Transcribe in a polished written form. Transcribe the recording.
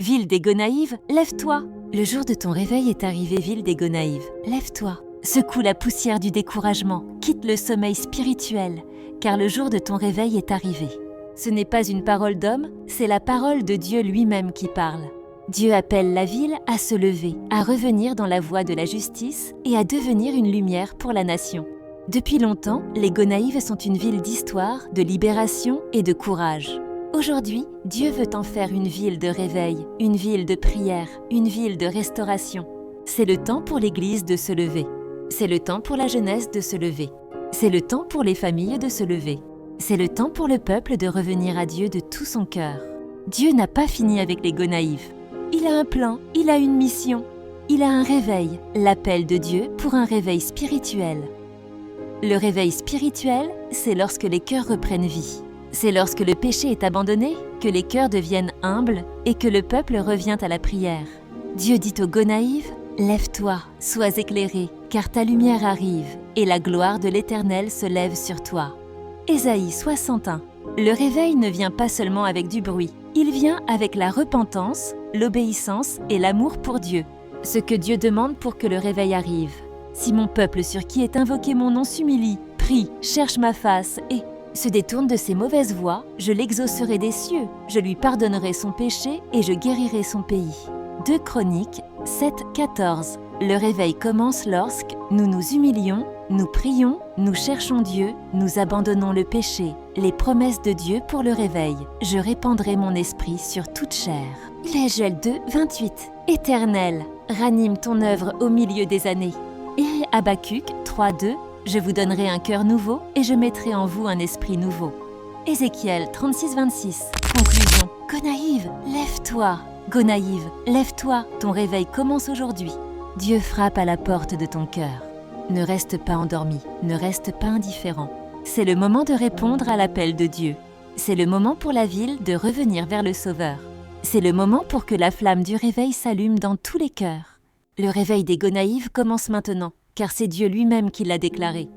Ville des Gonaïves, lève-toi! Le jour de ton réveil est arrivé, ville des Gonaïves. Lève-toi! Secoue la poussière du découragement, quitte le sommeil spirituel, car le jour de ton réveil est arrivé. Ce n'est pas une parole d'homme, c'est la parole de Dieu lui-même qui parle. Dieu appelle la ville à se lever, à revenir dans la voie de la justice et à devenir une lumière pour la nation. Depuis longtemps, les Gonaïves sont une ville d'histoire, de libération et de courage. Aujourd'hui, Dieu veut en faire une ville de réveil, une ville de prière, une ville de restauration. C'est le temps pour l'Église de se lever. C'est le temps pour la jeunesse de se lever. C'est le temps pour les familles de se lever. C'est le temps pour le peuple de revenir à Dieu de tout son cœur. Dieu n'a pas fini avec les Gonaïves. Il a un plan, il a une mission. Il a un réveil, l'appel de Dieu pour un réveil spirituel. Le réveil spirituel, c'est lorsque les cœurs reprennent vie. C'est lorsque le péché est abandonné, que les cœurs deviennent humbles et que le peuple revient à la prière. Dieu dit aux Gonaïves, « Lève-toi, sois éclairé, car ta lumière arrive, et la gloire de l'Éternel se lève sur toi. » Ésaïe 61. Le réveil ne vient pas seulement avec du bruit, il vient avec la repentance, l'obéissance et l'amour pour Dieu. Ce que Dieu demande pour que le réveil arrive. Si mon peuple sur qui est invoqué mon nom s'humilie, prie, cherche ma face et se détourne de ses mauvaises voies, je l'exaucerai des cieux, je lui pardonnerai son péché et je guérirai son pays. 2 Chroniques 7, 14. Le réveil commence lorsque nous nous humilions, nous prions, nous cherchons Dieu, nous abandonnons le péché, les promesses de Dieu pour le réveil. Je répandrai mon esprit sur toute chair. Il est Joël 2, 28. Éternel, ranime ton œuvre au milieu des années. Et Habacuc 3, 2. Je vous donnerai un cœur nouveau et je mettrai en vous un esprit nouveau. Ézéchiel 36, 26. Conclusion. Gonaïve, lève-toi. Gonaïve, lève-toi, ton réveil commence aujourd'hui. Dieu frappe à la porte de ton cœur. Ne reste pas endormi, ne reste pas indifférent. C'est le moment de répondre à l'appel de Dieu. C'est le moment pour la ville de revenir vers le Sauveur. C'est le moment pour que la flamme du réveil s'allume dans tous les cœurs. Le réveil des Gonaïves commence maintenant, car c'est Dieu lui-même qui l'a déclaré.